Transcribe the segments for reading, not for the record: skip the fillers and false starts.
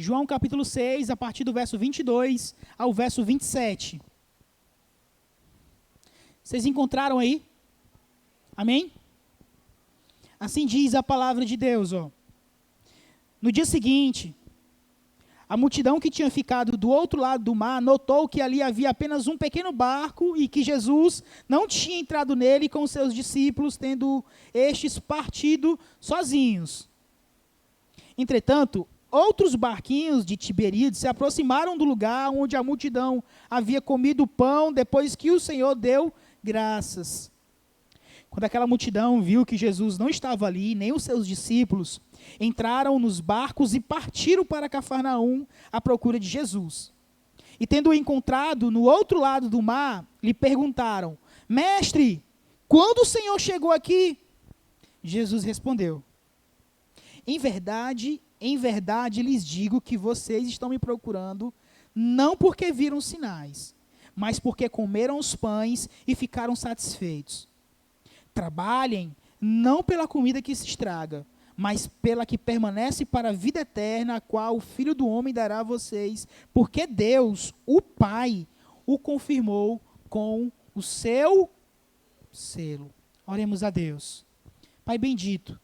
João capítulo 6, a partir do verso 22 ao verso 27. Vocês encontraram aí? Amém? Assim diz a palavra de Deus, ó. No dia seguinte, a multidão que tinha ficado do outro lado do mar notou que ali havia apenas um pequeno barco e que Jesus não tinha entrado nele com seus discípulos, tendo estes partido sozinhos. Entretanto, outros barquinhos de Tiberíades se aproximaram do lugar onde a multidão havia comido o pão depois que o Senhor deu graças. Quando aquela multidão viu que Jesus não estava ali, nem os seus discípulos, entraram nos barcos e partiram para Cafarnaum à procura de Jesus. E tendo-o encontrado no outro lado do mar, lhe perguntaram: Mestre, quando o Senhor chegou aqui? Jesus respondeu: em verdade lhes digo que vocês estão me procurando, não porque viram sinais, mas porque comeram os pães e ficaram satisfeitos. Trabalhem, não pela comida que se estraga, mas pela que permanece para a vida eterna, a qual o Filho do Homem dará a vocês, porque Deus, o Pai, o confirmou com o seu selo. Oremos a Deus. Pai bendito,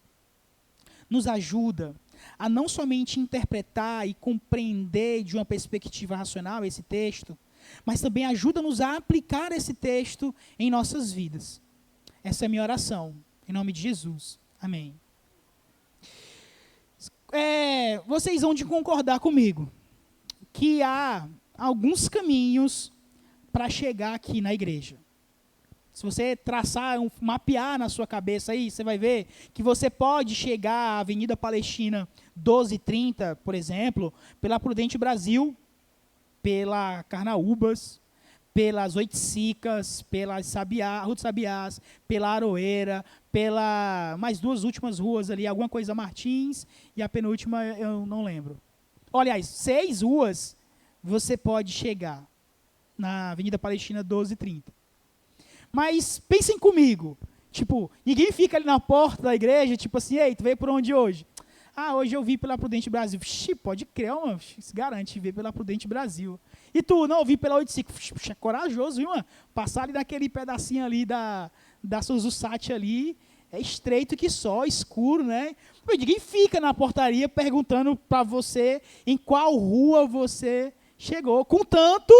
nos ajuda a não somente interpretar e compreender de uma perspectiva racional esse texto, mas também ajuda-nos a aplicar esse texto em nossas vidas. Essa é a minha oração, em nome de Jesus. Amém. Vocês vão de concordar comigo que há alguns caminhos para chegar aqui na igreja. Se você traçar, mapear na sua cabeça aí, você vai ver que você pode chegar à Avenida Palestina 1230, por exemplo, pela Prudente Brasil, pela Carnaúbas, pelas Oiticicas, pela Rua de Sabiás, pela Aroeira, pela mais duas últimas ruas ali, alguma coisa Martins, e a penúltima eu não lembro. Aliás, 6 ruas você pode chegar na Avenida Palestina 1230. Mas pensem comigo, tipo, ninguém fica ali na porta da igreja, tipo assim, ei, tu veio por onde hoje? Ah, hoje eu vim pela Prudente Brasil. Pode crer, mano, se garante vir pela Prudente Brasil. E tu, não, eu vim pela 85. É corajoso, viu, mano? Passar ali naquele pedacinho ali da Suzusati ali, é estreito que só, escuro, né? Ninguém fica na portaria perguntando para você em qual rua você chegou, contanto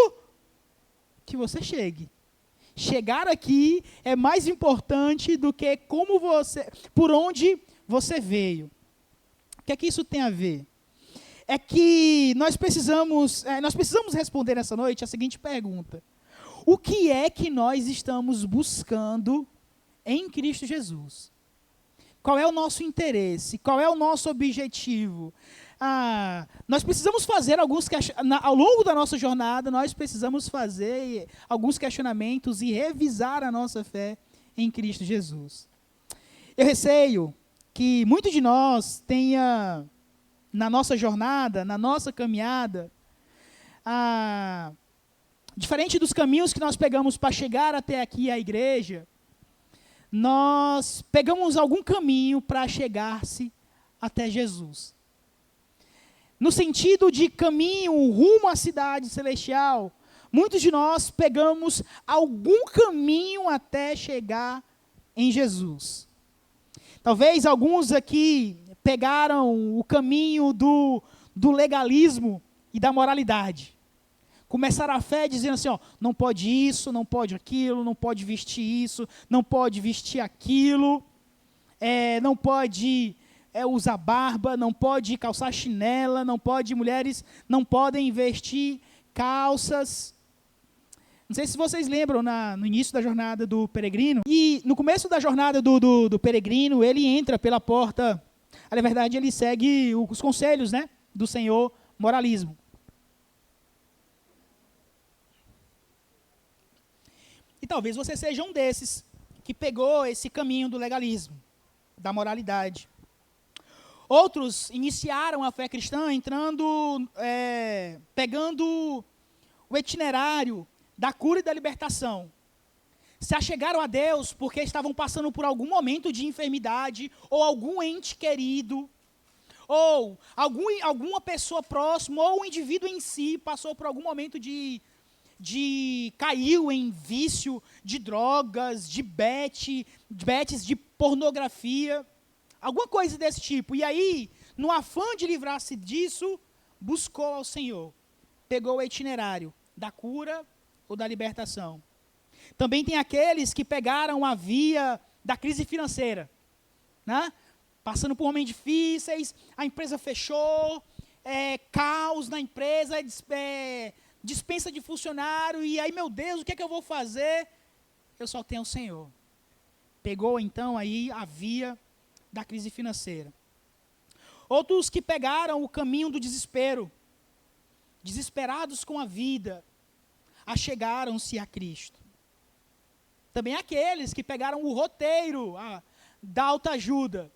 que você chegue. Chegar aqui é mais importante do que por onde você veio. O que é que isso tem a ver? É que nós precisamos responder nessa noite a seguinte pergunta: o que é que nós estamos buscando em Cristo Jesus? Qual é o nosso interesse? Qual é o nosso objetivo? Nós precisamos fazer ao longo da nossa jornada, nós precisamos fazer alguns questionamentos e revisar a nossa fé em Cristo Jesus. Eu receio que muito de nós tenha, na nossa jornada, na nossa caminhada, diferente dos caminhos que nós pegamos para chegar até aqui à igreja, nós pegamos algum caminho para chegar-se até Jesus. No sentido de caminho rumo à cidade celestial, muitos de nós pegamos algum caminho até chegar em Jesus. Talvez alguns aqui pegaram o caminho do legalismo e da moralidade. Começaram a fé dizendo assim, ó, não pode isso, não pode aquilo, não pode vestir isso, não pode vestir aquilo, não pode usar barba, não pode calçar chinela, mulheres não podem vestir calças. Não sei se vocês lembram, no início da jornada do peregrino, e no começo da jornada do peregrino, ele entra pela porta, na verdade ele segue os conselhos, né, do Senhor, moralismo. E talvez você seja um desses que pegou esse caminho do legalismo, da moralidade. Outros iniciaram a fé cristã pegando o itinerário da cura e da libertação. Se achegaram a Deus porque estavam passando por algum momento de enfermidade ou algum ente querido, ou alguma pessoa próxima, ou o indivíduo em si passou por algum momento caiu em vício de drogas, de bets, de pornografia, alguma coisa desse tipo. E aí, no afã de livrar-se disso, buscou ao Senhor. Pegou o itinerário da cura ou da libertação. Também tem aqueles que pegaram a via da crise financeira, né? Passando por momentos difíceis, a empresa fechou, caos na empresa, dispensa de funcionário, e aí, meu Deus, o que é que eu vou fazer? Eu só tenho o Senhor. Pegou, então, aí a via da crise financeira. Outros que pegaram o caminho do desespero, desesperados com a vida, achegaram-se a Cristo. Também aqueles que pegaram o roteiro da autoajuda,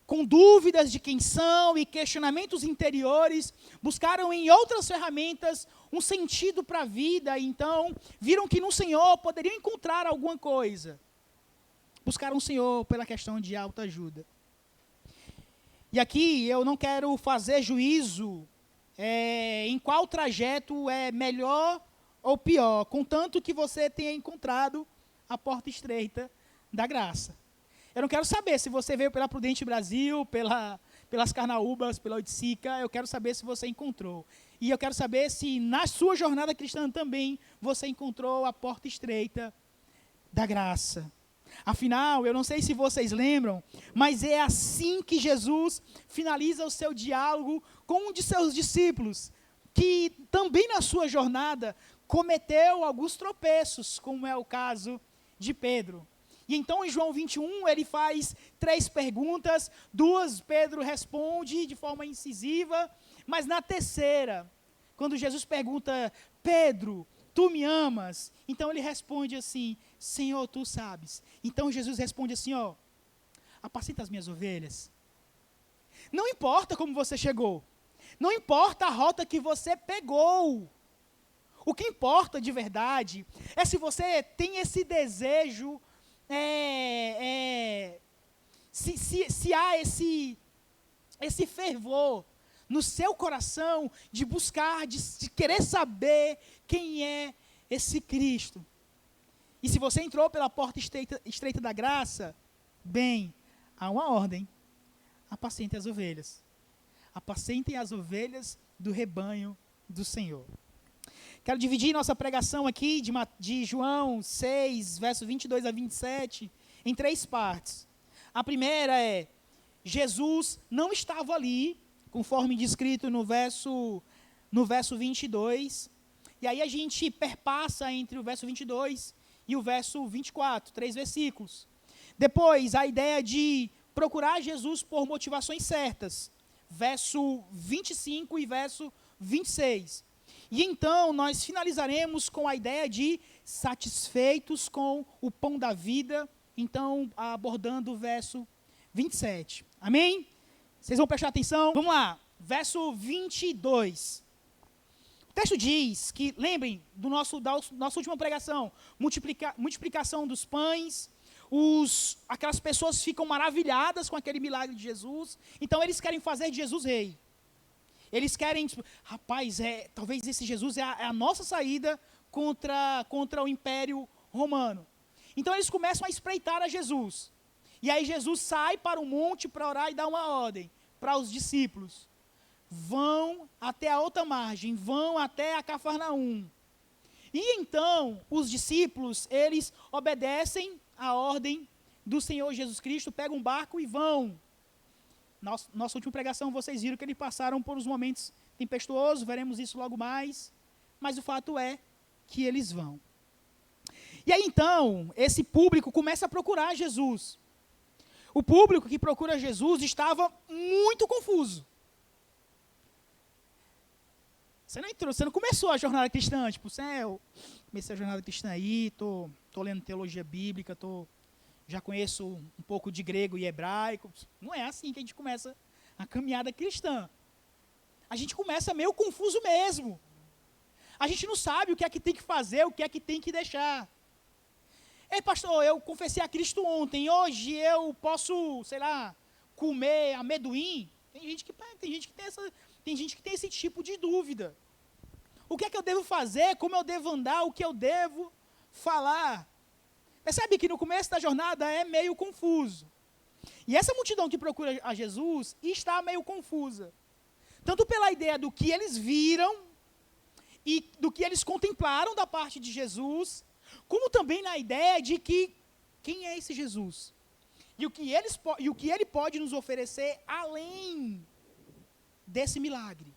com dúvidas de quem são e questionamentos interiores, buscaram em outras ferramentas um sentido para a vida, e então viram que no Senhor poderiam encontrar alguma coisa. Buscaram o Senhor pela questão de autoajuda. E aqui eu não quero fazer juízo em qual trajeto é melhor ou pior, contanto que você tenha encontrado a porta estreita da graça. Eu não quero saber se você veio pela Prudente Brasil, pelas Carnaúbas, pela Oiticica, eu quero saber se você encontrou. E eu quero saber se na sua jornada cristã também você encontrou a porta estreita da graça. Afinal, eu não sei se vocês lembram, mas é assim que Jesus finaliza o seu diálogo com um de seus discípulos, que também na sua jornada cometeu alguns tropeços, como é o caso de Pedro. E então em João 21 ele faz 3 perguntas, 2 Pedro responde de forma incisiva, mas na terceira, quando Jesus pergunta, Pedro, tu me amas? Então ele responde assim, Senhor, tu sabes. Então Jesus responde assim, apacenta as minhas ovelhas. Não importa como você chegou, não importa a rota que você pegou, o que importa de verdade é se você tem esse desejo, se há esse fervor no seu coração de buscar, de querer saber quem é esse Cristo. E se você entrou pela porta estreita da graça, bem, há uma ordem, apacentem as ovelhas. Apacentem as ovelhas do rebanho do Senhor. Quero dividir nossa pregação aqui de João 6, verso 22 a 27, em 3 partes. A primeira é, Jesus não estava ali, conforme descrito no verso 22, e aí a gente perpassa entre o verso 22 e o verso 24, 3 versículos. Depois, a ideia de procurar Jesus por motivações certas, verso 25 e verso 26. E então nós finalizaremos com a ideia de satisfeitos com o pão da vida, então abordando o verso 27. Amém? Vocês vão prestar atenção? Vamos lá, verso 22. O texto diz que, lembrem da nossa última pregação, multiplicação dos pães, aquelas pessoas ficam maravilhadas com aquele milagre de Jesus, então eles querem fazer de Jesus rei. Eles querem, rapaz, talvez esse Jesus é a nossa saída contra o Império Romano. Então eles começam a espreitar a Jesus. E aí Jesus sai para o monte para orar e dá uma ordem para os discípulos. Vão até a outra margem, vão até a Cafarnaum. E então os discípulos, eles obedecem a ordem do Senhor Jesus Cristo, pegam um barco e vão. Nossa última pregação, vocês viram que eles passaram por uns momentos tempestuosos, veremos isso logo mais, mas o fato é que eles vão. E aí então, esse público começa a procurar Jesus. O público que procura Jesus estava muito confuso. Você não começou a jornada cristã, tipo, eu comecei a jornada cristã aí, tô lendo teologia bíblica, já conheço um pouco de grego e hebraico. Não é assim que a gente começa a caminhada cristã. A gente começa meio confuso mesmo. A gente não sabe o que é que tem que fazer, o que é que tem que deixar. Ei, pastor, eu confessei a Cristo ontem, hoje eu posso comer amendoim? Tem gente que tem esse tipo de dúvida. O que é que eu devo fazer? Como eu devo andar? O que eu devo falar? Percebe que no começo da jornada é meio confuso. E essa multidão que procura a Jesus está meio confusa. Tanto pela ideia do que eles viram e do que eles contemplaram da parte de Jesus, como também na ideia de que quem é esse Jesus? E o que ele pode nos oferecer além desse milagre?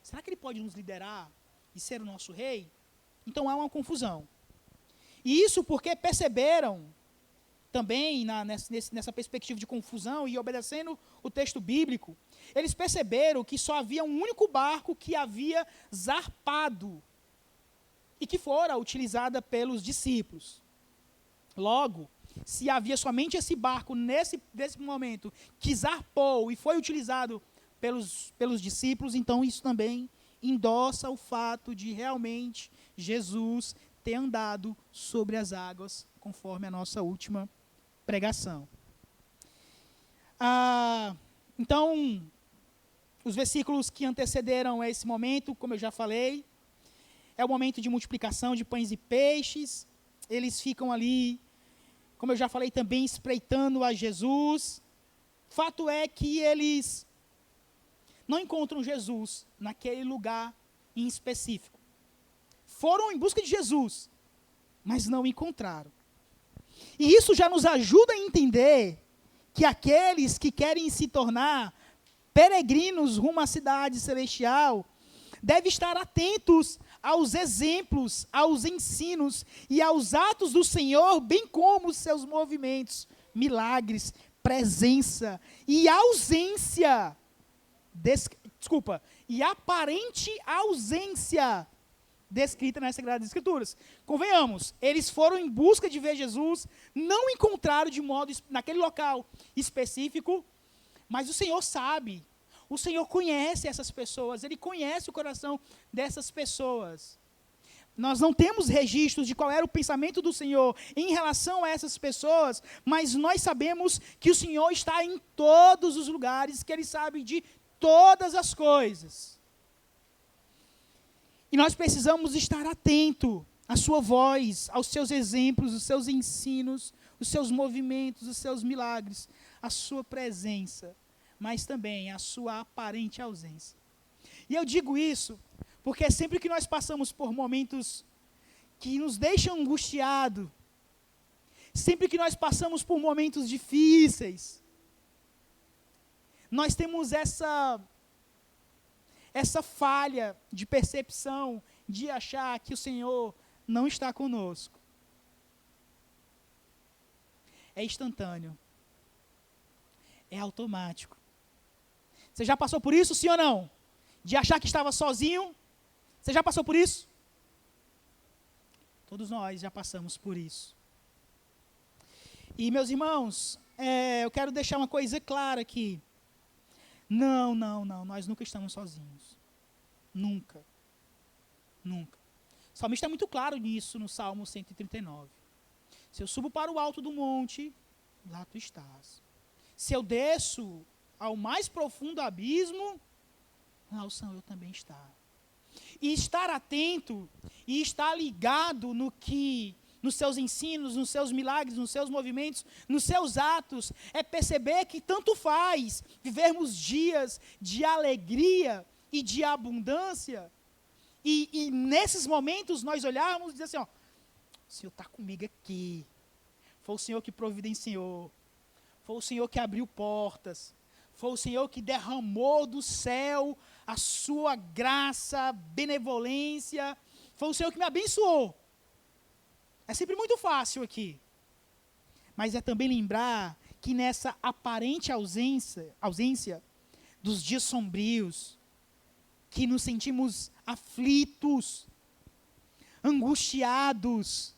Será que ele pode nos liderar e ser o nosso rei? Então há uma confusão. E isso porque perceberam também, nessa perspectiva de confusão e obedecendo o texto bíblico, eles perceberam que só havia um único barco que havia zarpado e que fora utilizada pelos discípulos. Logo, se havia somente esse barco nesse momento que zarpou e foi utilizado pelos discípulos, então isso também endossa o fato de realmente Jesus ter andado sobre as águas, conforme a nossa última pregação. Então, os versículos que antecederam a esse momento, como eu já falei, é o momento de multiplicação de pães e peixes. Eles ficam ali, como eu já falei também, espreitando a Jesus. Fato é que eles não encontram Jesus naquele lugar em específico. Foram em busca de Jesus, mas não encontraram. E isso já nos ajuda a entender que aqueles que querem se tornar peregrinos rumo à cidade celestial devem estar atentos aos exemplos, aos ensinos e aos atos do Senhor, bem como os seus movimentos, milagres, presença e ausência, e aparente ausência descrita nas Sagradas Escrituras. Convenhamos, eles foram em busca de ver Jesus, não encontraram naquele local específico, mas o Senhor sabe, o Senhor conhece essas pessoas, Ele conhece o coração dessas pessoas. Nós não temos registros de qual era o pensamento do Senhor em relação a essas pessoas, mas nós sabemos que o Senhor está em todos os lugares, que Ele sabe de todas as coisas. E nós precisamos estar atento à sua voz, aos seus exemplos, os seus ensinos, os seus movimentos, os seus milagres, a sua presença, mas também a sua aparente ausência. E eu digo isso porque sempre que nós passamos por momentos que nos deixam angustiados, sempre que nós passamos por momentos difíceis, nós temos essa falha de percepção, de achar que o Senhor não está conosco. É instantâneo. É automático. Você já passou por isso, sim ou não? De achar que estava sozinho? Você já passou por isso? Todos nós já passamos por isso. E, meus irmãos, eu quero deixar uma coisa clara aqui. Não, nós nunca estamos sozinhos. Nunca. Nunca. O salmista é muito claro nisso no Salmo 139. Se eu subo para o alto do monte, lá tu estás. Se eu desço ao mais profundo abismo, lá o Senhor também está. E estar atento e estar ligado nos seus ensinos, nos seus milagres, nos seus movimentos, nos seus atos, é perceber que tanto faz vivermos dias de alegria e de abundância, e nesses momentos nós olharmos e dizer assim, ó, o Senhor está comigo aqui, foi o Senhor que providenciou, foi o Senhor que abriu portas, foi o Senhor que derramou do céu a sua graça, benevolência, foi o Senhor que me abençoou. É sempre muito fácil aqui. Mas é também lembrar que nessa aparente ausência dos dias sombrios, que nos sentimos aflitos, angustiados,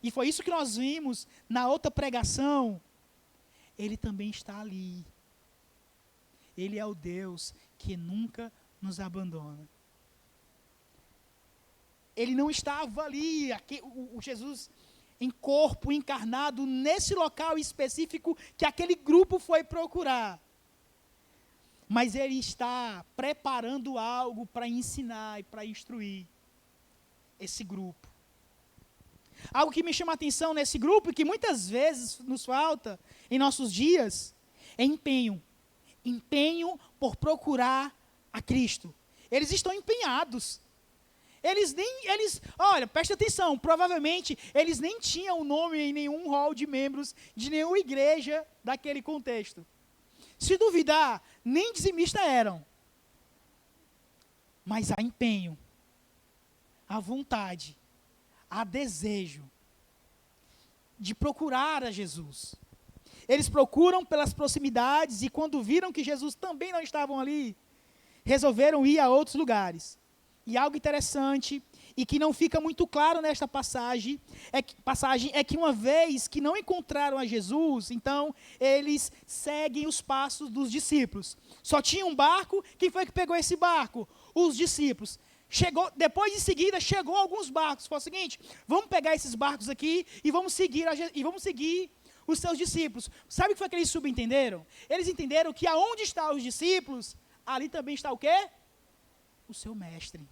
e foi isso que nós vimos na outra pregação, Ele também está ali. Ele é o Deus que nunca nos abandona. Ele não estava ali, o Jesus, em corpo encarnado nesse local específico que aquele grupo foi procurar. Mas ele está preparando algo para ensinar e para instruir esse grupo. Algo que me chama a atenção nesse grupo e que muitas vezes nos falta em nossos dias é empenho. Empenho por procurar a Cristo. Eles estão empenhados. Olha, preste atenção, provavelmente eles nem tinham nome em nenhum hall de membros de nenhuma igreja daquele contexto. Se duvidar, nem dizimistas eram. Mas há empenho, há vontade, há desejo de procurar a Jesus. Eles procuram pelas proximidades e quando viram que Jesus também não estava ali, resolveram ir a outros lugares. E algo interessante, e que não fica muito claro nesta passagem, é que uma vez que não encontraram a Jesus, então eles seguem os passos dos discípulos. Só tinha um barco, quem foi que pegou esse barco? Os discípulos. Depois de seguida, chegou alguns barcos. Foi o seguinte, vamos pegar esses barcos aqui e vamos seguir os seus discípulos. Sabe o que foi que eles subentenderam? Eles entenderam que aonde estão os discípulos, ali também está o quê? O seu mestre.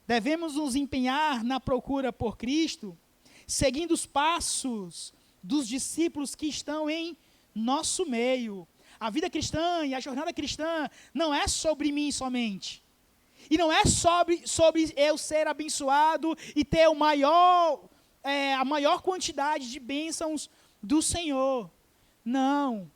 Devemos nos empenhar na procura por Cristo, seguindo os passos dos discípulos que estão em nosso meio. A vida cristã e a jornada cristã não é sobre mim somente. E não é sobre eu ser abençoado e ter a maior quantidade de bênçãos do Senhor. Não.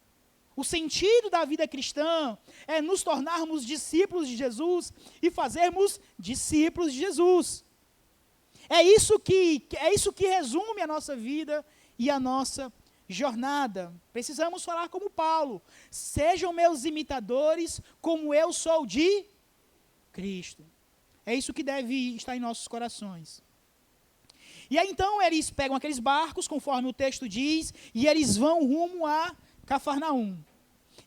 O sentido da vida cristã é nos tornarmos discípulos de Jesus e fazermos discípulos de Jesus. É isso que resume a nossa vida e a nossa jornada. Precisamos falar como Paulo. Sejam meus imitadores como eu sou de Cristo. É isso que deve estar em nossos corações. E aí então eles pegam aqueles barcos, conforme o texto diz, e eles vão rumo a Cafarnaum.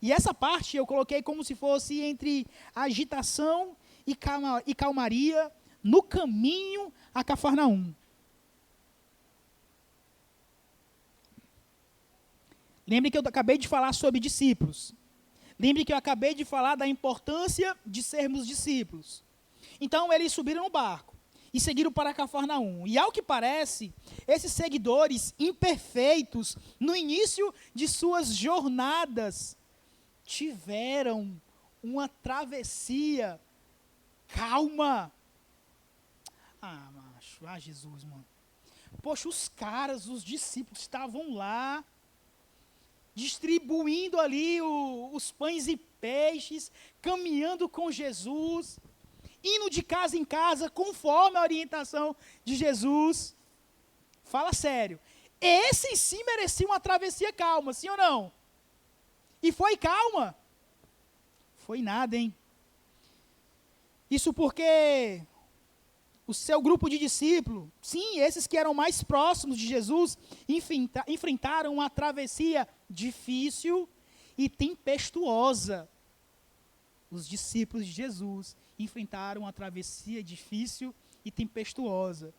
E essa parte eu coloquei como se fosse entre agitação e calmaria no caminho a Cafarnaum. Lembre que eu acabei de falar sobre discípulos. Lembre que eu acabei de falar da importância de sermos discípulos. Então eles subiram no barco e seguiram para Cafarnaum. E ao que parece, esses seguidores imperfeitos, no início de suas jornadas, tiveram uma travessia calma. Jesus, mano. Poxa, os discípulos estavam lá, distribuindo ali os pães e peixes, caminhando com Jesus, indo de casa em casa, conforme a orientação de Jesus. Fala sério. Esse sim merecia uma travessia calma, sim ou não? E foi calma? Foi nada, hein? Isso porque o seu grupo de discípulos, sim, esses que eram mais próximos de Jesus, enfrentaram uma travessia difícil e tempestuosa. Os discípulos de Jesus enfrentaram uma travessia difícil e tempestuosa.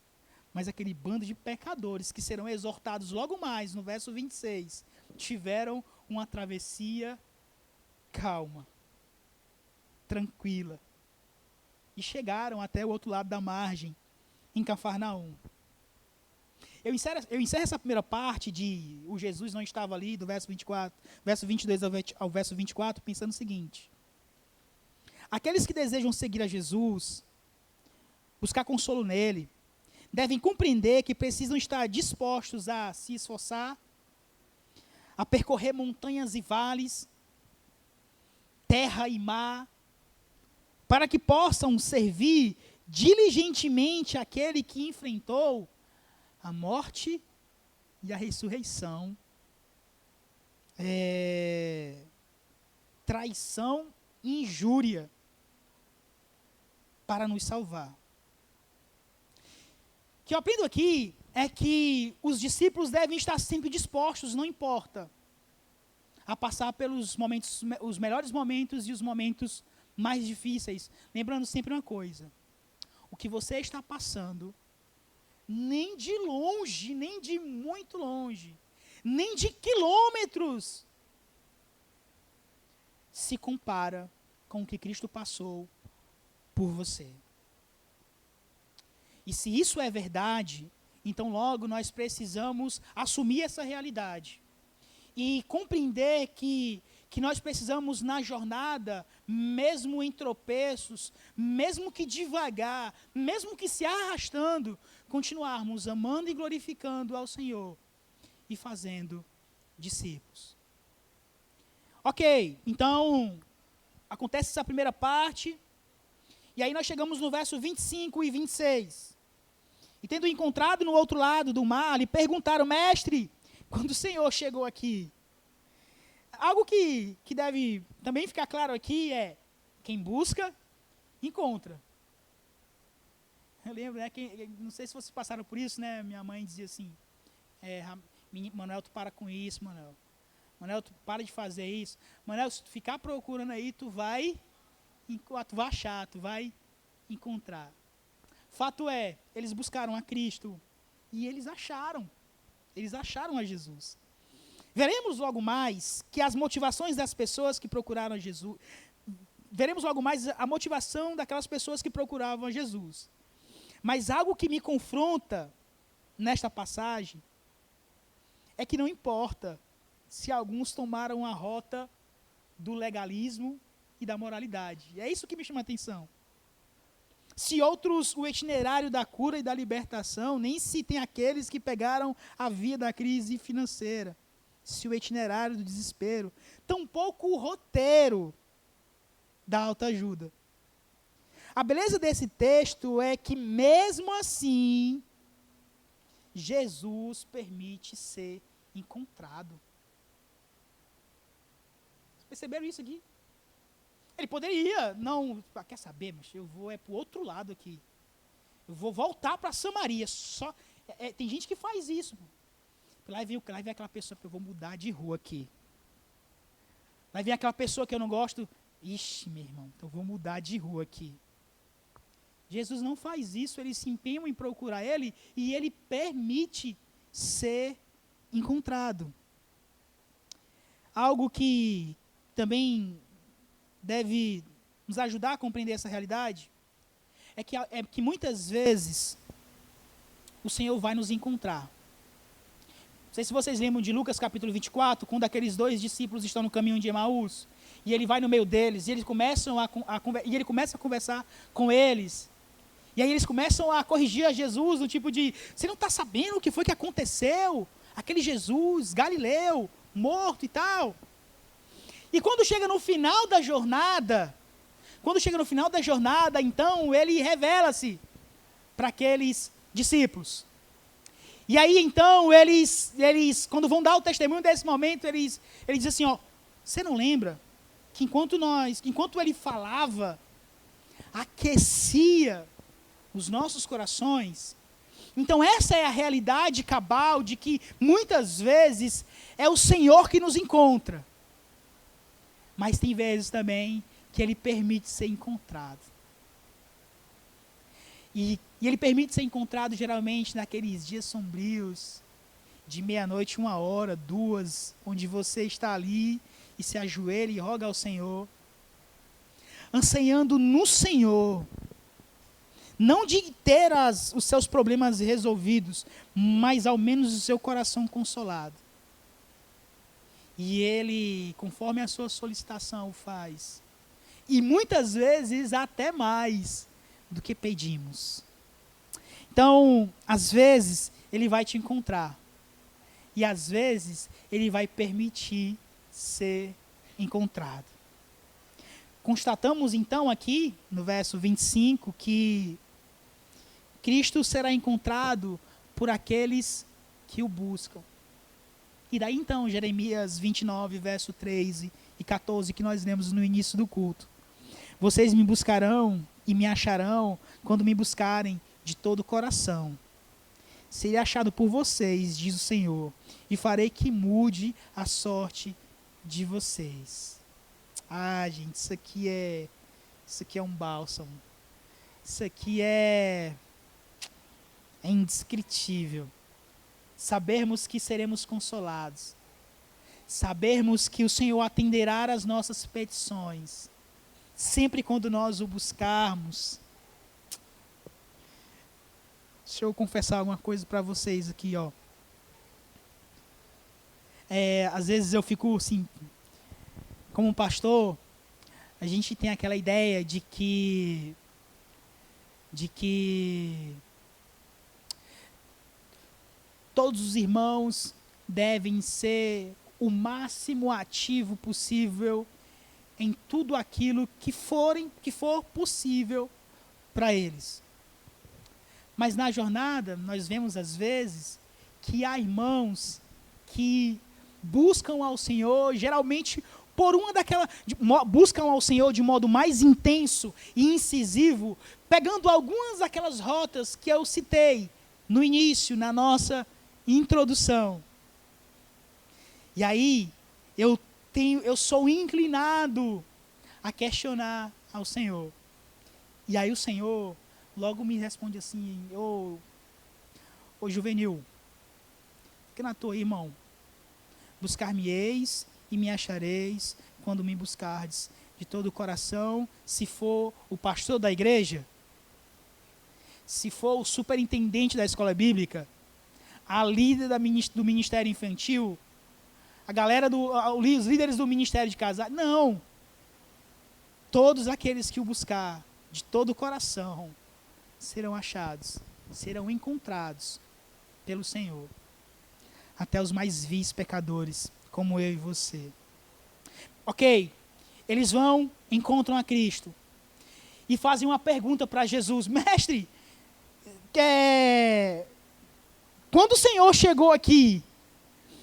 Mas aquele bando de pecadores que serão exortados logo mais, no verso 26, tiveram uma travessia calma, tranquila. E chegaram até o outro lado da margem, em Cafarnaum. Eu encerro essa primeira parte de o Jesus não estava ali, do verso 24, verso 22 ao verso 24, pensando o seguinte. Aqueles que desejam seguir a Jesus, buscar consolo nele, devem compreender que precisam estar dispostos a se esforçar, a percorrer montanhas e vales, terra e mar, para que possam servir diligentemente aquele que enfrentou a morte e a ressurreição, traição e injúria, para nos salvar. O que eu aprendo aqui é que os discípulos devem estar sempre dispostos, não importa, a passar pelos momentos, os melhores momentos e os momentos mais difíceis. Lembrando sempre uma coisa: o que você está passando nem de longe, nem de muito longe, nem de quilômetros, se compara com o que Cristo passou por você. E se isso é verdade, então logo nós precisamos assumir essa realidade e compreender que nós precisamos na jornada, mesmo em tropeços, mesmo que devagar, mesmo que se arrastando, continuarmos amando e glorificando ao Senhor e fazendo discípulos. Ok, então acontece essa primeira parte, e aí nós chegamos no verso 25 e 26. E tendo encontrado no outro lado do mar, lhe perguntaram: mestre, quando o Senhor chegou aqui? Algo que deve também ficar claro aqui é: quem busca, encontra. Eu lembro, né, não sei se vocês passaram por isso, né? Minha mãe dizia assim: Manuel, tu para com isso, Manuel. Manuel, tu para de fazer isso. Manuel, se tu ficar procurando aí, tu vai achar, tu vai encontrar. Fato é, eles buscaram a Cristo e eles acharam a Jesus. Veremos logo mais que as motivações das pessoas que procuraram a Jesus, veremos logo mais a motivação daquelas pessoas que procuravam a Jesus. Mas algo que me confronta nesta passagem é que não importa se alguns tomaram a rota do legalismo e da moralidade. É isso que me chama a atenção. Se outros, o itinerário da cura e da libertação, nem se tem aqueles que pegaram a via da crise financeira. Se o itinerário do desespero, tampouco o roteiro da autoajuda. A beleza desse texto é que, mesmo assim, Jesus permite ser encontrado. Vocês perceberam isso aqui? Ele poderia, não, quer saber, mas eu vou para o outro lado aqui. Eu vou voltar para Samaria. Tem gente que faz isso. Lá vem aquela pessoa que eu vou mudar de rua aqui. Lá vem aquela pessoa que eu não gosto. Ixi, meu irmão, então eu vou mudar de rua aqui. Jesus não faz isso, ele se empenha em procurar ele e ele permite ser encontrado. Algo que também deve nos ajudar a compreender essa realidade é que muitas vezes o Senhor vai nos encontrar. Não sei se vocês lembram de Lucas capítulo 24, quando aqueles 2 discípulos estão no caminho de Emaús, e ele vai no meio deles, e ele começa a conversar com eles, e aí eles começam a corrigir a Jesus, no tipo de: você não está sabendo o que foi que aconteceu? Aquele Jesus, Galileu, morto e tal. E quando chega no final da jornada, então ele revela-se para aqueles discípulos. E aí então eles quando vão dar o testemunho desse momento, eles dizem assim: ó, você não lembra que enquanto ele falava, aquecia os nossos corações? Então essa é a realidade cabal de que muitas vezes é o Senhor que nos encontra. Mas tem vezes também que ele permite ser encontrado. E ele permite ser encontrado geralmente naqueles dias sombrios, de meia-noite, 1h, 2, onde você está ali e se ajoelha e roga ao Senhor, ansiando no Senhor, não de ter os seus problemas resolvidos, mas ao menos o seu coração consolado. E ele, conforme a sua solicitação, o faz. E muitas vezes até mais do que pedimos. Então, às vezes, ele vai te encontrar. E às vezes, ele vai permitir ser encontrado. Constatamos então aqui, no verso 25, que Cristo será encontrado por aqueles que o buscam. E daí então, Jeremias 29, verso 13 e 14, que nós lemos no início do culto. Vocês me buscarão e me acharão quando me buscarem de todo o coração. Serei achado por vocês, diz o Senhor, e farei que mude a sorte de vocês. Ah, gente, isso aqui é um bálsamo. Isso aqui é é indescritível. Sabermos que seremos consolados. Sabermos que o Senhor atenderá às nossas petições. Sempre quando nós o buscarmos. Deixa eu confessar alguma coisa para vocês aqui, ó. Às vezes eu fico assim, como pastor, a gente tem aquela ideia de que todos os irmãos devem ser o máximo ativo possível em tudo aquilo que for possível para eles. Mas na jornada, nós vemos às vezes que há irmãos que buscam ao Senhor, geralmente buscam ao Senhor de modo mais intenso e incisivo, pegando algumas daquelas rotas que eu citei no início, na nossa introdução. E aí, eu sou inclinado a questionar ao Senhor. E aí o Senhor logo me responde assim, ô juvenil, fica na tua, irmão. Buscar-me-eis e me achareis quando me buscardes de todo o coração. Se for o pastor da igreja, se for o superintendente da escola bíblica, a líder do ministério infantil, a galera os líderes do ministério de casais, não. Todos aqueles que o buscar de todo o coração serão achados, serão encontrados pelo Senhor. Até os mais vis pecadores, como eu e você. Ok, eles vão, encontram a Cristo e fazem uma pergunta para Jesus: mestre, quando o Senhor chegou aqui?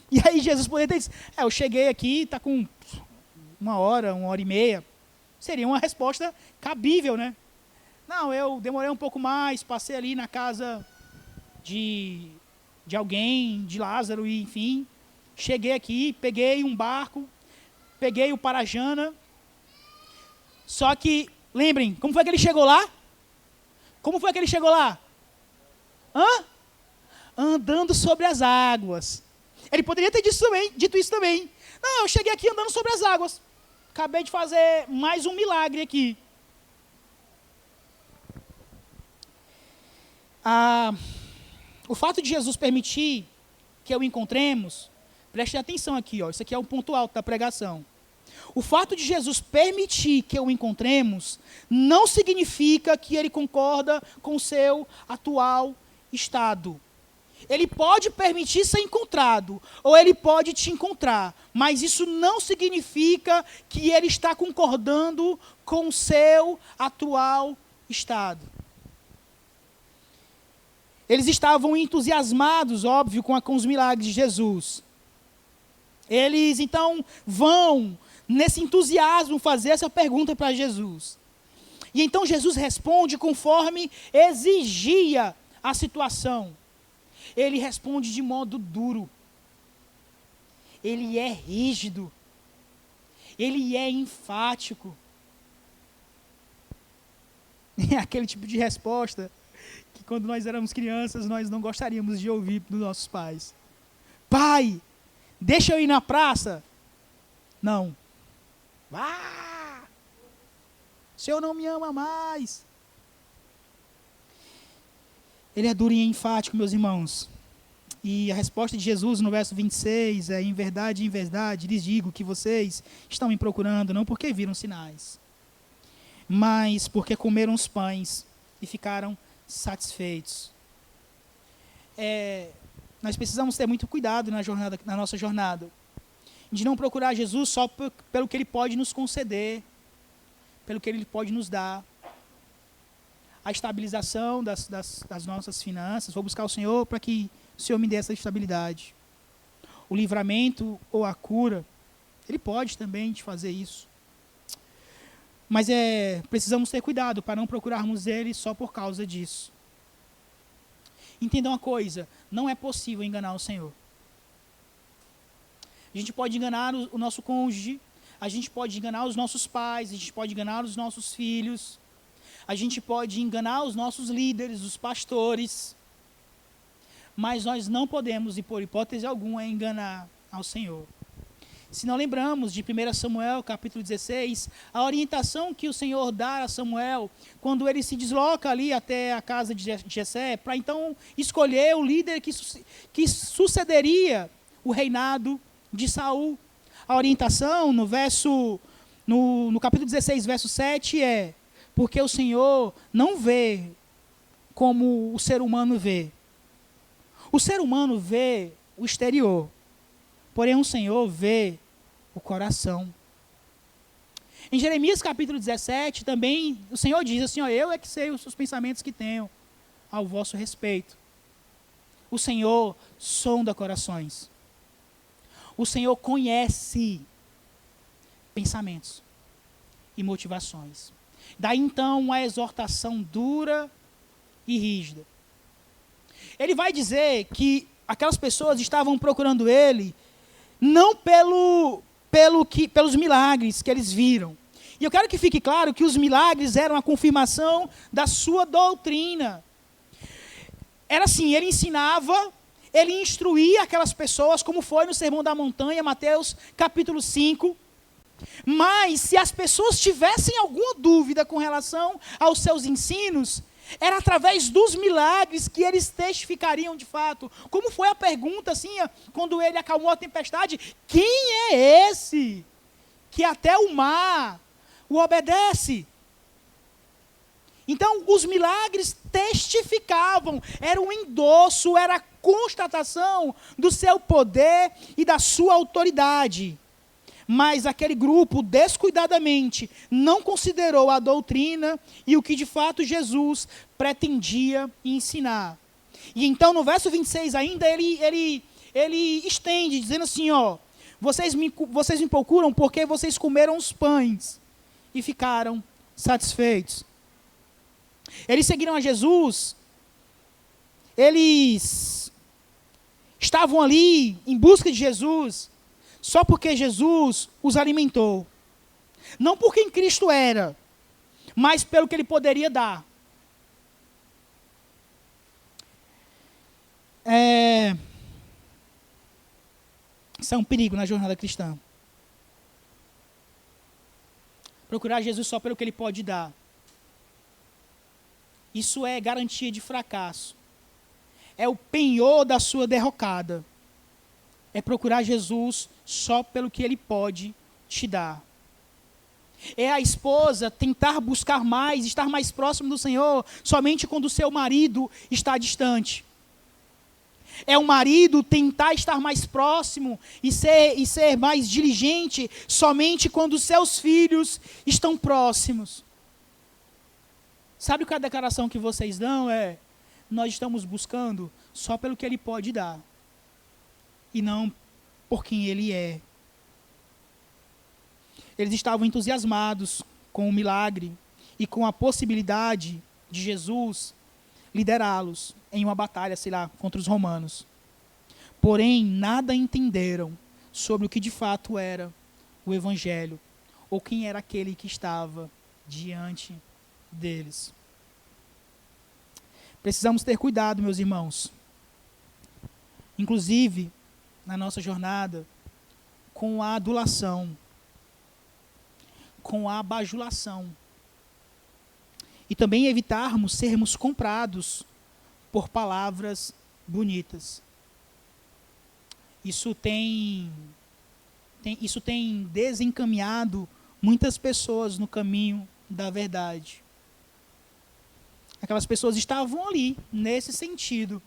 E aí Jesus poderia ter dito: eu cheguei aqui, está com 1 hora e meia. Seria uma resposta cabível, né? Não, eu demorei um pouco mais, passei ali na casa de alguém, de Lázaro, e enfim, cheguei aqui, peguei um barco, peguei o Parajana. Só que, lembrem, como foi que ele chegou lá? Como foi que ele chegou lá? Andando sobre as águas. Ele poderia ter dito isso também. Não, eu cheguei aqui andando sobre as águas. Acabei de fazer mais um milagre aqui. O fato de Jesus permitir que o encontremos, preste atenção aqui, ó, isso aqui é o ponto alto da pregação. O fato de Jesus permitir que o encontremos não significa que ele concorda com o seu atual estado. Ele pode permitir ser encontrado, ou ele pode te encontrar, mas isso não significa que ele está concordando com o seu atual estado. Eles estavam entusiasmados, óbvio, com os milagres de Jesus. Eles, então, vão, nesse entusiasmo, fazer essa pergunta para Jesus. E então Jesus responde conforme exigia a situação. Ele responde de modo duro. Ele é rígido. Ele é enfático. É aquele tipo de resposta que quando nós éramos crianças, nós não gostaríamos de ouvir dos nossos pais. Pai, deixa eu ir na praça? Não. Ah! O Senhor não me ama mais. Ele é duro e enfático, meus irmãos. E a resposta de Jesus no verso 26 é: em verdade, lhes digo que vocês estão me procurando, não porque viram sinais, mas porque comeram os pães e ficaram satisfeitos. Nós precisamos ter muito cuidado na nossa jornada, de não procurar Jesus só pelo que Ele pode nos conceder, pelo que Ele pode nos dar. A estabilização das nossas finanças, vou buscar o Senhor para que o Senhor me dê essa estabilidade. O livramento ou a cura, Ele pode também te fazer isso. Mas precisamos ter cuidado para não procurarmos Ele só por causa disso. Entendam uma coisa, não é possível enganar o Senhor. A gente pode enganar o nosso cônjuge, a gente pode enganar os nossos pais, a gente pode enganar os nossos filhos, a gente pode enganar os nossos líderes, os pastores, mas nós não podemos, e por hipótese alguma, enganar ao Senhor. Se não lembramos de 1 Samuel, capítulo 16, a orientação que o Senhor dá a Samuel, quando ele se desloca ali até a casa de Jessé, para então escolher o líder que sucederia o reinado de Saul. A orientação no capítulo 16, verso 7 é: porque o Senhor não vê como o ser humano vê. O ser humano vê o exterior, porém o Senhor vê o coração. Em Jeremias capítulo 17 também o Senhor diz assim: ó, eu é que sei os pensamentos que tenho ao vosso respeito. O Senhor sonda corações. O Senhor conhece pensamentos e motivações. Daí então uma exortação dura e rígida. Ele vai dizer que aquelas pessoas estavam procurando ele não pelos milagres que eles viram. E eu quero que fique claro que os milagres eram a confirmação da sua doutrina. Era assim, ele ensinava, ele instruía aquelas pessoas, como foi no Sermão da Montanha, Mateus capítulo 5. Mas se as pessoas tivessem alguma dúvida com relação aos seus ensinos, era através dos milagres que eles testificariam de fato. Como foi a pergunta, assim, quando ele acalmou a tempestade: quem é esse que até o mar o obedece? Então, os milagres testificavam, era um endosso, era a constatação do seu poder e da sua autoridade. Mas aquele grupo, descuidadamente, não considerou a doutrina e o que de fato Jesus pretendia ensinar. E então, no verso 26 ainda, ele estende, dizendo assim, ó: vocês me procuram porque vocês comeram os pães e ficaram satisfeitos. Eles seguiram a Jesus, eles estavam ali em busca de Jesus, só porque Jesus os alimentou. Não por quem Cristo era, mas pelo que ele poderia dar. Isso é um perigo na jornada cristã. Procurar Jesus só pelo que ele pode dar. Isso é garantia de fracasso. É o penhor da sua derrocada. É procurar Jesus só pelo que ele pode te dar. É a esposa tentar buscar mais, estar mais próximo do Senhor, somente quando o seu marido está distante. É o marido tentar estar mais próximo e ser mais diligente, somente quando os seus filhos estão próximos. Sabe qual é a declaração que vocês dão? Nós estamos buscando só pelo que ele pode dar. E não por quem ele é. Eles estavam entusiasmados com o milagre e com a possibilidade de Jesus liderá-los em uma batalha, contra os romanos. Porém, nada entenderam sobre o que de fato era o Evangelho, ou quem era aquele que estava diante deles. Precisamos ter cuidado, meus irmãos, inclusive na nossa jornada, com a adulação, com a bajulação, e também evitarmos sermos comprados por palavras bonitas. Isso tem desencaminhado muitas pessoas no caminho da verdade. Aquelas pessoas estavam ali, nesse sentido,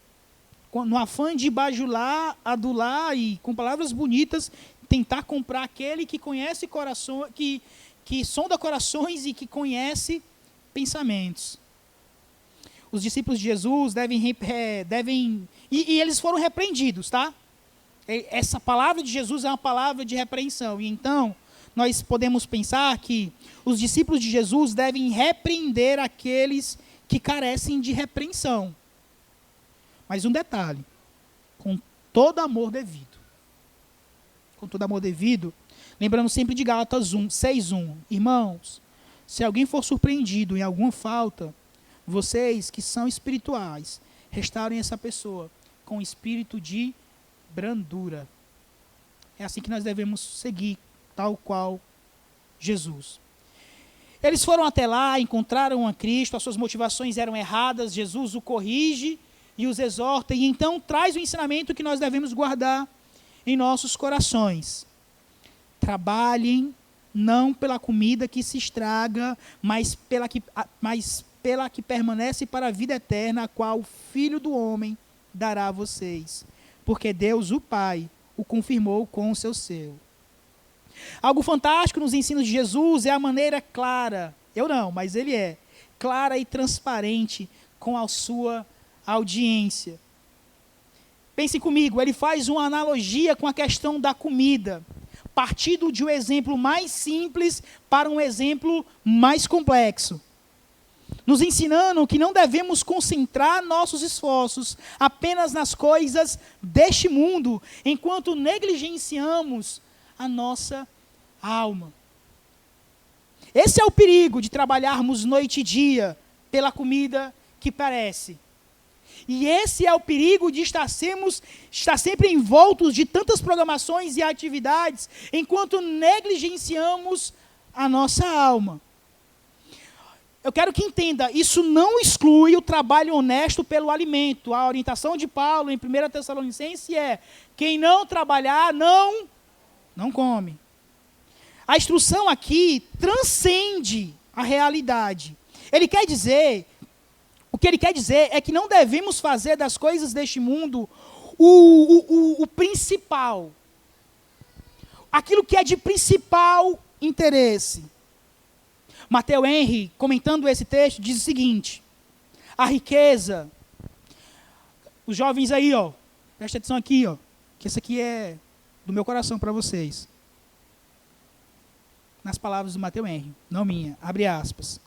no afã de bajular, adular e, com palavras bonitas, tentar comprar aquele que conhece coração, que sonda corações e que conhece pensamentos. Os discípulos de Jesus devem e eles foram repreendidos, tá? Essa palavra de Jesus é uma palavra de repreensão. E então, nós podemos pensar que os discípulos de Jesus devem repreender aqueles que carecem de repreensão. Mas um detalhe, com todo amor devido. Com todo amor devido, lembrando sempre de Gálatas 6:1. Irmãos, se alguém for surpreendido em alguma falta, vocês que são espirituais, restaurem essa pessoa com espírito de brandura. É assim que nós devemos seguir, tal qual Jesus. Eles foram até lá, encontraram a Cristo, as suas motivações eram erradas, Jesus o corrige e os exorta, e então traz o ensinamento que nós devemos guardar em nossos corações. Trabalhem não pela comida que se estraga, mas pela que permanece para a vida eterna, a qual o Filho do Homem dará a vocês. Porque Deus, o Pai, o confirmou com o seu selo. Algo fantástico nos ensinos de Jesus é a maneira clara, eu não, mas ele é, clara e transparente com a sua audiência. Pensem comigo, ele faz uma analogia com a questão da comida, partindo de um exemplo mais simples para um exemplo mais complexo. Nos ensinando que não devemos concentrar nossos esforços apenas nas coisas deste mundo, enquanto negligenciamos a nossa alma. Esse é o perigo de trabalharmos noite e dia pela comida que perece. E esse é o perigo de estar sempre envoltos de tantas programações e atividades, enquanto negligenciamos a nossa alma. Eu quero que entenda, isso não exclui o trabalho honesto pelo alimento. A orientação de Paulo em 1 Tessalonicenses é: quem não trabalhar, não come. A instrução aqui transcende a realidade. O que ele quer dizer é que não devemos fazer das coisas deste mundo o principal. Aquilo que é de principal interesse. Matthew Henry, comentando esse texto, diz o seguinte: a riqueza, os jovens aí, presta atenção aqui, que isso aqui é do meu coração para vocês. Nas palavras do Matthew Henry, não minha, abre aspas.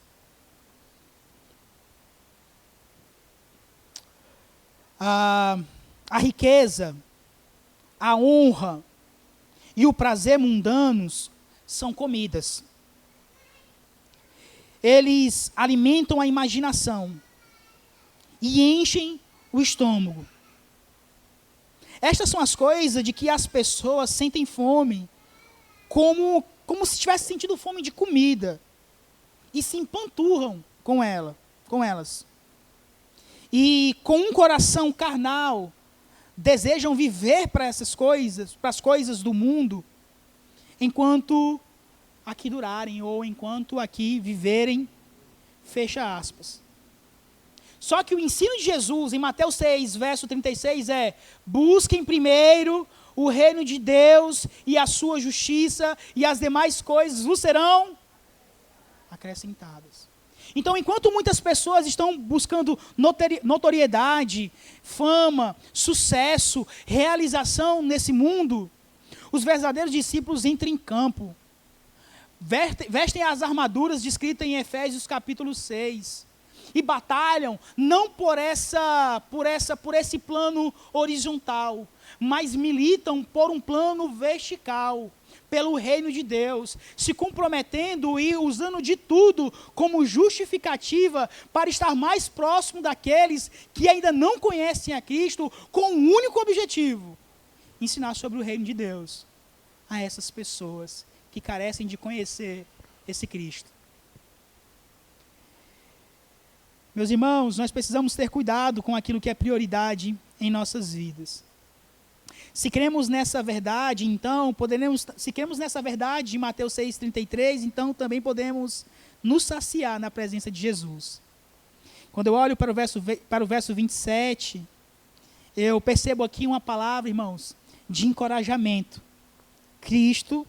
A riqueza, a honra e o prazer mundanos são comidas. Eles alimentam a imaginação e enchem o estômago. Estas são as coisas de que as pessoas sentem fome, como se tivessem sentido fome de comida, e se empanturram com elas. E com um coração carnal, desejam viver para essas coisas, para as coisas do mundo, enquanto aqui durarem, ou enquanto aqui viverem, fecha aspas. Só que o ensino de Jesus, em Mateus 6, verso 36, é: busquem primeiro o reino de Deus e a sua justiça, e as demais coisas vos serão acrescentadas. Então, enquanto muitas pessoas estão buscando notoriedade, fama, sucesso, realização nesse mundo, os verdadeiros discípulos entram em campo. Vestem as armaduras descritas em Efésios capítulo 6. E batalham não por esse plano horizontal, mas militam por um plano vertical, pelo reino de Deus, se comprometendo e usando de tudo como justificativa para estar mais próximo daqueles que ainda não conhecem a Cristo, com um único objetivo: ensinar sobre o reino de Deus a essas pessoas que carecem de conhecer esse Cristo. Meus irmãos, nós precisamos ter cuidado com aquilo que é prioridade em nossas vidas. Se cremos nessa verdade, então, se cremos nessa verdade de Mateus 6,33, então também podemos nos saciar na presença de Jesus. Quando eu olho para o verso 27, eu percebo aqui uma palavra, irmãos, de encorajamento. Cristo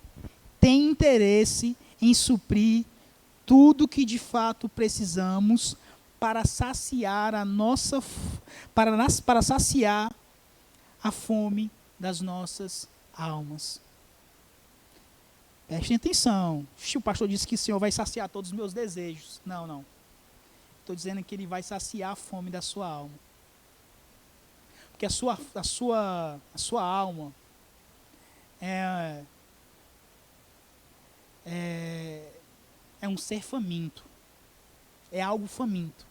tem interesse em suprir tudo que de fato precisamos para saciar para saciar a fome das nossas almas. Prestem atenção. O pastor disse que o Senhor vai saciar todos os meus desejos. Não. Estou dizendo que Ele vai saciar a fome da sua alma. Porque a sua alma é um ser faminto. É algo faminto.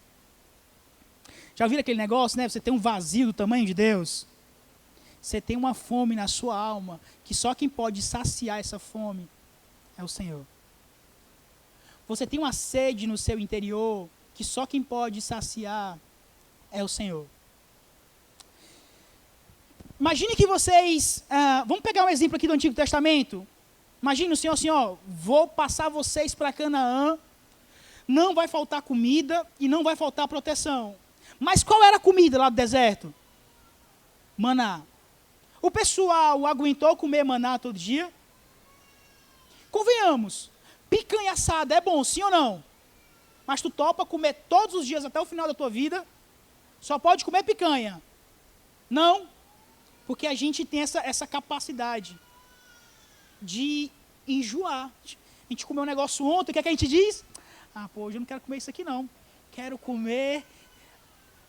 Já ouviram aquele negócio, né? Você tem um vazio do tamanho de Deus. Você tem uma fome na sua alma, que só quem pode saciar essa fome é o Senhor. Você tem uma sede no seu interior, que só quem pode saciar é o Senhor. Imagine que vocês, vamos pegar um exemplo aqui do Antigo Testamento. Imagine o Senhor assim, ó, vou passar vocês para Canaã, não vai faltar comida e não vai faltar proteção. Mas qual era a comida lá do deserto? Maná. O pessoal aguentou comer maná todo dia? Convenhamos, picanha assada é bom, sim ou não? Mas tu topa comer todos os dias até o final da tua vida? Só pode comer picanha. Não, porque a gente tem essa capacidade de enjoar. A gente comeu um negócio ontem, o que é que a gente diz? Hoje eu não quero comer isso aqui não. Quero comer...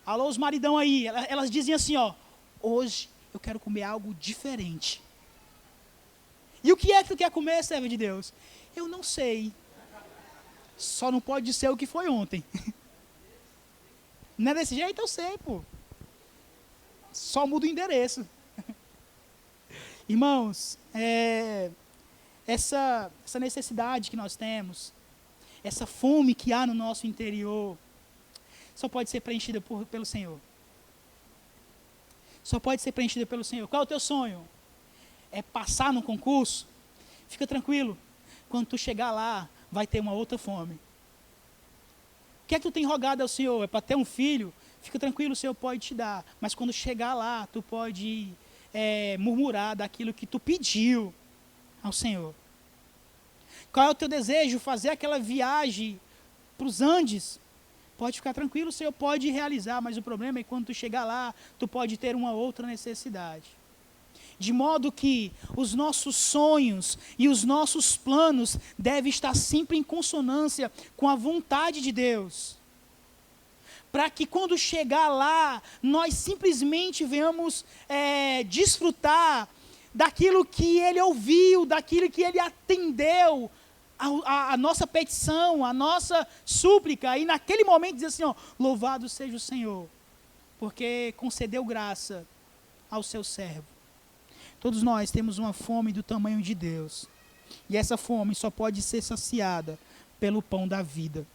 Alô, os maridão aí, elas dizem assim, ó, hoje eu quero comer algo diferente. E o que é que tu quer comer, servo de Deus? Eu não sei. Só não pode ser o que foi ontem. Não é desse jeito? Eu sei, pô. Só muda o endereço. Irmãos, essa necessidade que nós temos, essa fome que há no nosso interior, só pode ser preenchida pelo Senhor. Só pode ser preenchida pelo Senhor. Qual é o teu sonho? É passar no concurso? Fica tranquilo. Quando tu chegar lá, vai ter uma outra fome. O que é que tu tem rogado ao Senhor? É para ter um filho? Fica tranquilo, o Senhor pode te dar. Mas quando chegar lá, tu pode murmurar daquilo que tu pediu ao Senhor. Qual é o teu desejo? Fazer aquela viagem para os Andes? Pode ficar tranquilo, o Senhor pode realizar, mas o problema é que quando tu chegar lá, tu pode ter uma outra necessidade. De modo que os nossos sonhos e os nossos planos devem estar sempre em consonância com a vontade de Deus. Para que quando chegar lá, nós simplesmente venhamos desfrutar daquilo que Ele ouviu, daquilo que Ele atendeu, a nossa petição, a nossa súplica, e naquele momento dizer assim, ó, louvado seja o Senhor, porque concedeu graça ao seu servo. Todos nós temos uma fome do tamanho de Deus, e essa fome só pode ser saciada pelo pão da vida.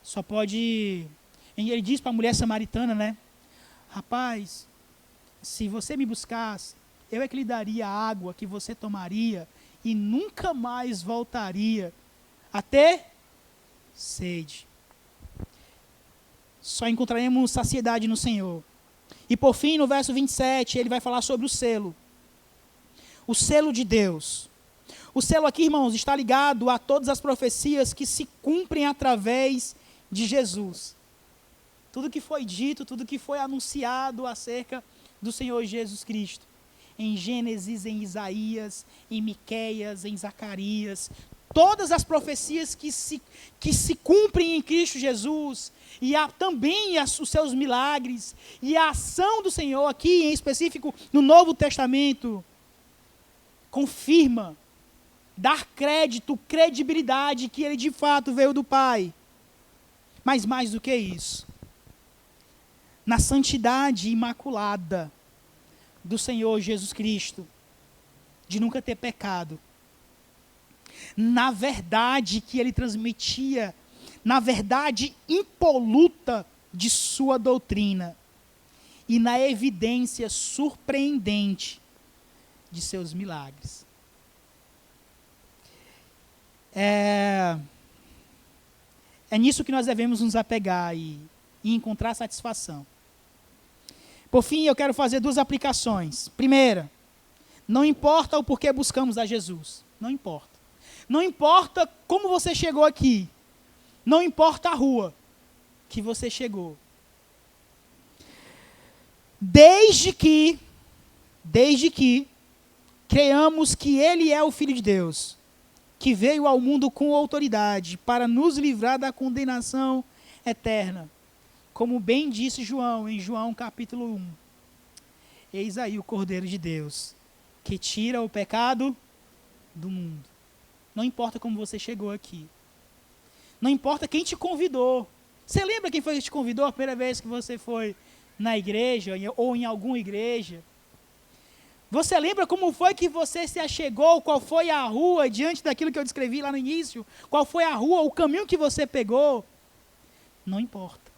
Só pode... Ele diz para a mulher samaritana, né? Rapaz, se você me buscasse, eu é que lhe daria a água que você tomaria e nunca mais voltaria a ter sede. Só encontraremos saciedade no Senhor. E por fim, no verso 27, ele vai falar sobre o selo. O selo de Deus. O selo aqui, irmãos, está ligado a todas as profecias que se cumprem através de Jesus. Tudo que foi dito, tudo que foi anunciado acerca do Senhor Jesus Cristo. Em Gênesis, em Isaías, em Miqueias, em Zacarias, todas as profecias que se cumprem em Cristo Jesus, e há também os seus milagres, e a ação do Senhor aqui, em específico, no Novo Testamento, confirma, dá crédito, credibilidade, que Ele de fato veio do Pai. Mas mais do que isso, na santidade imaculada do Senhor Jesus Cristo, de nunca ter pecado, na verdade que Ele transmitia, na verdade impoluta de sua doutrina, e na evidência surpreendente de seus milagres. É nisso que nós devemos nos apegar e encontrar satisfação. Por fim, eu quero fazer 2 aplicações. Primeira, não importa o porquê buscamos a Jesus. Não importa. Não importa como você chegou aqui. Não importa a rua que você chegou. Desde que creamos que Ele é o Filho de Deus, que veio ao mundo com autoridade para nos livrar da condenação eterna. Como bem disse João, em João capítulo 1. Eis aí o Cordeiro de Deus, que tira o pecado do mundo. Não importa como você chegou aqui. Não importa quem te convidou. Você lembra quem foi que te convidou a primeira vez que você foi na igreja ou em alguma igreja? Você lembra como foi que você se achegou? Qual foi a rua, diante daquilo que eu descrevi lá no início? Qual foi a rua, o caminho que você pegou? Não importa.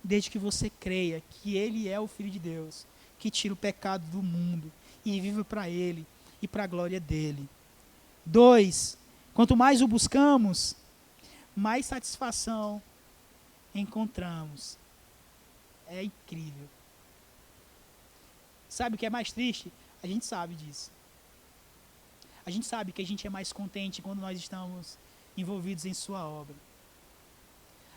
Desde que você creia que Ele é o Filho de Deus, que tira o pecado do mundo e vive para Ele e para a glória dEle. 2, quanto mais o buscamos, mais satisfação encontramos. É incrível. Sabe o que é mais triste? A gente sabe disso. A gente sabe que a gente é mais contente quando nós estamos envolvidos em sua obra.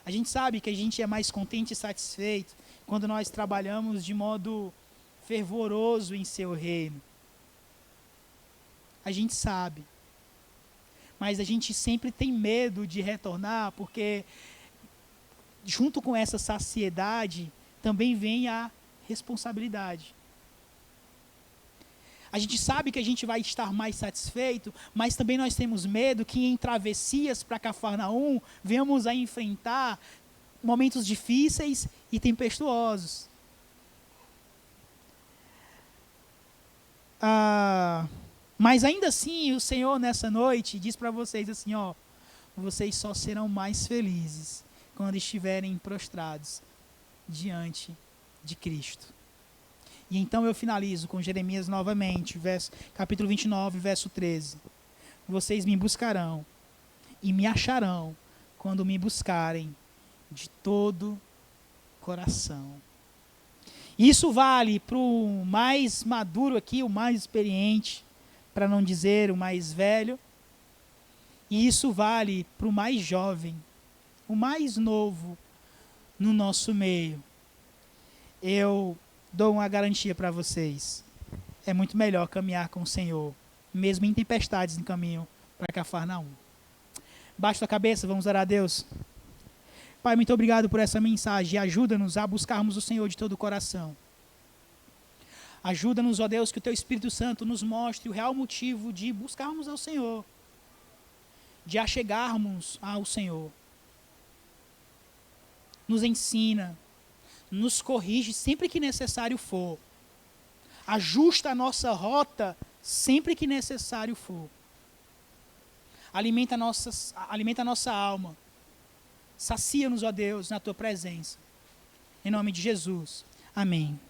A gente sabe que a gente é mais contente e satisfeito quando nós trabalhamos de modo fervoroso em seu reino. A gente sabe. Mas a gente sempre tem medo de retornar, porque junto com essa saciedade também vem a responsabilidade. A gente sabe que a gente vai estar mais satisfeito, mas também nós temos medo que em travessias para Cafarnaum venhamos a enfrentar momentos difíceis e tempestuosos. Mas ainda assim, o Senhor nessa noite diz para vocês assim, ó, vocês só serão mais felizes quando estiverem prostrados diante de Cristo. E então eu finalizo com Jeremias novamente, capítulo 29, verso 13. Vocês me buscarão e me acharão quando me buscarem de todo coração. Isso vale para o mais maduro aqui, o mais experiente, para não dizer o mais velho. E isso vale para o mais jovem, o mais novo no nosso meio. Eu dou uma garantia para vocês. É muito melhor caminhar com o Senhor, mesmo em tempestades no caminho para Cafarnaum. Baixa a cabeça, vamos orar a Deus. Pai, muito obrigado por essa mensagem. Ajuda-nos a buscarmos o Senhor de todo o coração. Ajuda-nos, ó Deus, que o Teu Espírito Santo nos mostre o real motivo de buscarmos ao Senhor, de achegarmos ao Senhor. Nos ensina, nos corrige sempre que necessário for. Ajusta a nossa rota sempre que necessário for. Alimenta a nossa alma. Sacia-nos, ó Deus, na Tua presença. Em nome de Jesus. Amém.